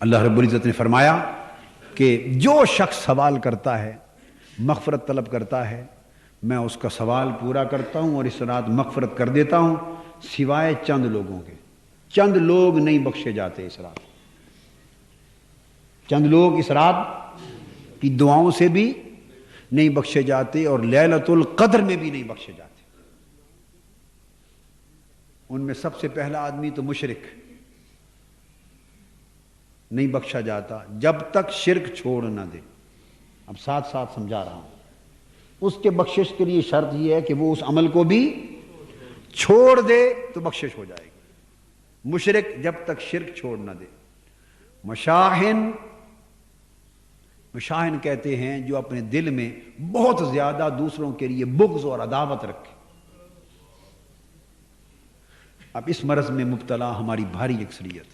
اللہ رب العزت نے فرمایا کہ جو شخص سوال کرتا ہے، مغفرت طلب کرتا ہے، میں اس کا سوال پورا کرتا ہوں اور اس رات مغفرت کر دیتا ہوں، سوائے چند لوگوں کے۔ چند لوگ نہیں بخشے جاتے اس رات، چند لوگ اس رات کی دعاؤں سے بھی نہیں بخشے جاتے اور لیلۃ القدر میں بھی نہیں بخشے جاتے۔ ان میں سب سے پہلا آدمی تو مشرک، نہیں بخشا جاتا جب تک شرک چھوڑ نہ دے۔ اب ساتھ ساتھ سمجھا رہا ہوں، اس کے بخشش کے لیے شرط یہ ہے کہ وہ اس عمل کو بھی چھوڑ دے تو بخشش ہو جائے گی۔ مشرک جب تک شرک چھوڑ نہ دے۔ مشاہن کہتے ہیں جو اپنے دل میں بہت زیادہ دوسروں کے لیے بغض اور عداوت رکھے۔ اب اس مرض میں مبتلا ہماری بھاری اکثریت،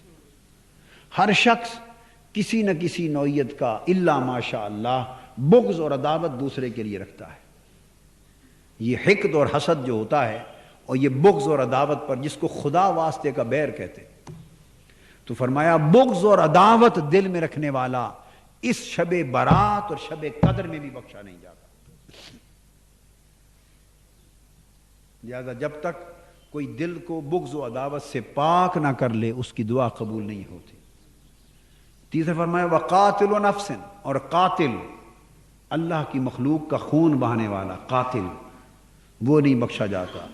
ہر شخص کسی نہ کسی نوعیت کا الا ماشاء اللہ بغض اور عداوت دوسرے کے لیے رکھتا ہے۔ یہ حقد اور حسد جو ہوتا ہے اور یہ بغض اور عداوت پر، جس کو خدا واسطے کا بیر کہتے ہیں، تو فرمایا بغض اور عداوت دل میں رکھنے والا اس شب برات اور شب قدر میں بھی بخشا نہیں جاتا۔ لہذا جب تک کوئی دل کو بغض و عداوت سے پاک نہ کر لے اس کی دعا قبول نہیں ہوتی۔ تیسرا فرمایا وقاتل نفس، اور قاتل اللہ کی مخلوق کا خون بہانے والا قاتل، وہ نہیں بخشا جاتا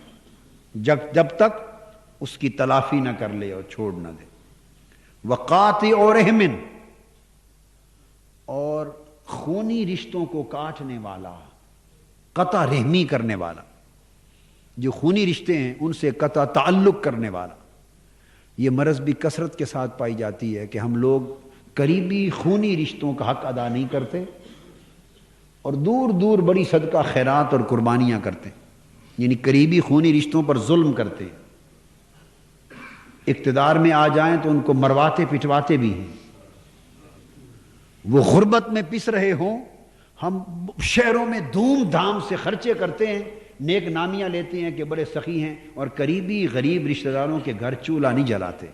جب تک اس کی تلافی نہ کر لے اور چھوڑ نہ دے۔ وقاطع رحم، اور خونی رشتوں کو کاٹنے والا، قطع رحمی کرنے والا، جو خونی رشتے ہیں ان سے قطع تعلق کرنے والا۔ یہ مرض بھی کثرت کے ساتھ پائی جاتی ہے کہ ہم لوگ قریبی خونی رشتوں کا حق ادا نہیں کرتے اور دور دور بڑی صدقہ خیرات اور قربانیاں کرتے ہیں، یعنی قریبی خونی رشتوں پر ظلم کرتے ہیں۔ اقتدار میں آ جائیں تو ان کو مرواتے پٹواتے بھی ہیں۔ وہ غربت میں پس رہے ہوں، ہم شہروں میں دھوم دھام سے خرچے کرتے ہیں، نیک نامیاں لیتے ہیں کہ بڑے سخی ہیں، اور قریبی غریب رشتہ داروں کے گھر چولہا نہیں جلاتے،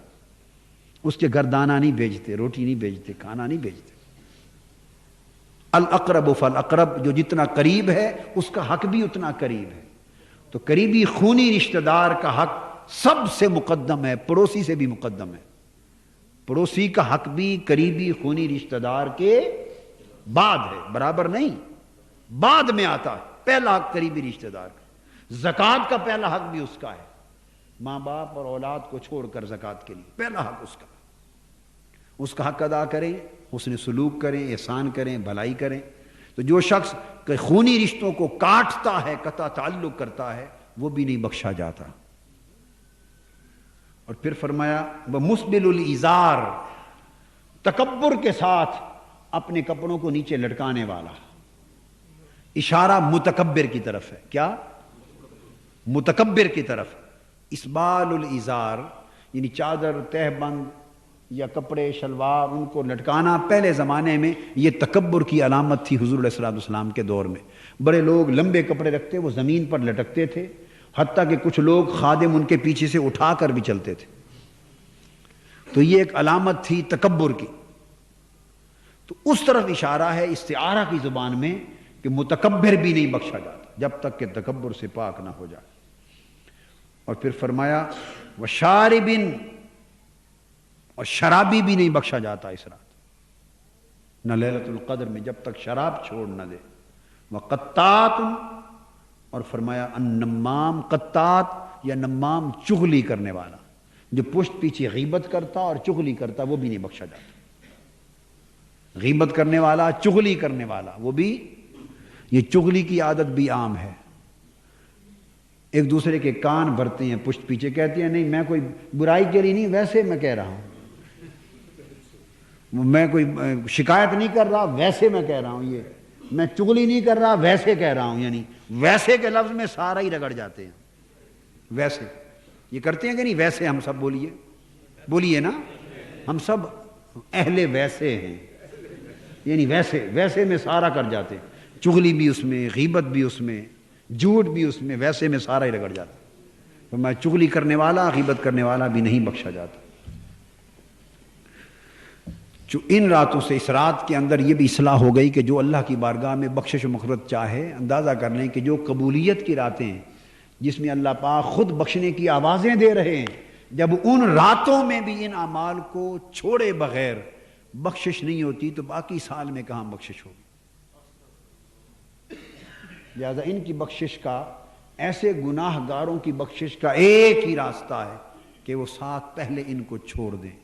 اس کے گھر دانہ نہیں بیچتے، روٹی نہیں بیچتے، کھانا نہیں بیچتے۔ الاقرب فالاقرب، جو جتنا قریب ہے اس کا حق بھی اتنا قریب ہے۔ تو قریبی خونی رشتہ دار کا حق سب سے مقدم ہے، پڑوسی سے بھی مقدم ہے۔ پڑوسی کا حق بھی قریبی خونی رشتہ دار کے بعد ہے، برابر نہیں، بعد میں آتا ہے۔ پہلا حق قریبی رشتہ دار کا۔ زکوٰۃ کا پہلا حق بھی اس کا ہے، ماں باپ اور اولاد کو چھوڑ کر زکوٰۃ کے لیے پہلا حق اس کا۔ اس کا حق ادا کریں، حسن سلوک کریں، احسان کریں، بھلائی کریں۔ تو جو شخص خونی رشتوں کو کاٹتا ہے، قطع تعلق کرتا ہے، وہ بھی نہیں بخشا جاتا۔ اور پھر فرمایا وَمُسْبِلُ الْإِزَارِ، تکبر کے ساتھ اپنے کپڑوں کو نیچے لٹکانے والا۔ اشارہ متکبر کی طرف ہے، کیا؟ متکبر کی طرف۔ اسبال الازار یعنی چادر، تہ بند یا کپڑے شلوار ان کو لٹکانا، پہلے زمانے میں یہ تکبر کی علامت تھی۔ حضور علیہ الصلوۃ والسلام کے دور میں بڑے لوگ لمبے کپڑے رکھتے، وہ زمین پر لٹکتے تھے، حتیٰ کہ کچھ لوگ خادم ان کے پیچھے سے اٹھا کر بھی چلتے تھے۔ تو یہ ایک علامت تھی تکبر کی۔ تو اس طرف اشارہ ہے استعارہ کی زبان میں کہ متکبر بھی نہیں بخشا جاتا جب تک کہ تکبر سے پاک نہ ہو جائے۔ اور پھر فرمایا وشاربن، اور شرابی بھی نہیں بخشا جاتا اس رات، نہ لیلۃ القدر میں، جب تک شراب چھوڑ نہ دے۔ وقطات، اور فرمایا النمام، قطات یا نمام چغلی کرنے والا، جو پشت پیچھے غیبت کرتا اور چغلی کرتا، وہ بھی نہیں بخشا جاتا۔ غیبت کرنے والا، چغلی کرنے والا، وہ بھی، یہ چغلی کی عادت بھی عام ہے۔ ایک دوسرے کے کان بھرتے ہیں پشت پیچھے، کہتے ہیں نہیں میں کوئی برائی کے لیے نہیں، ویسے میں کہہ رہا ہوں، میں کوئی شکایت نہیں کر رہا، ویسے میں کہہ رہا ہوں، یہ میں چغلی نہیں کر رہا، ویسے کہہ رہا ہوں۔ یعنی ویسے کے لفظ میں سارا ہی رگڑ جاتے ہیں۔ ویسے یہ کرتے ہیں کہ نہیں؟ ویسے ہم سب بولیے نا، ہم سب اہل ویسے ہیں، یعنی ویسے میں سارا کر جاتے ہیں، چغلی بھی اس میں، غیبت بھی اس میں، جھوٹ بھی اس میں، ویسے میں سارا ہی رگڑ جاتا ہے۔ تو میں چغلی کرنے والا، غیبت کرنے والا بھی نہیں بخشا جاتا۔ ان راتوں سے اس رات کے اندر یہ بھی اصلاح ہو گئی کہ جو اللہ کی بارگاہ میں بخشش و مغفرت چاہے، اندازہ کر لیں کہ جو قبولیت کی راتیں ہیں جس میں اللہ پاک خود بخشنے کی آوازیں دے رہے ہیں، جب ان راتوں میں بھی ان اعمال کو چھوڑے بغیر بخشش نہیں ہوتی تو باقی سال میں کہاں بخشش ہوگی؟ لہذا ان کی بخشش کا، ایسے گناہ گاروں کی بخشش کا ایک ہی راستہ ہے کہ وہ ساتھ پہلے ان کو چھوڑ دیں۔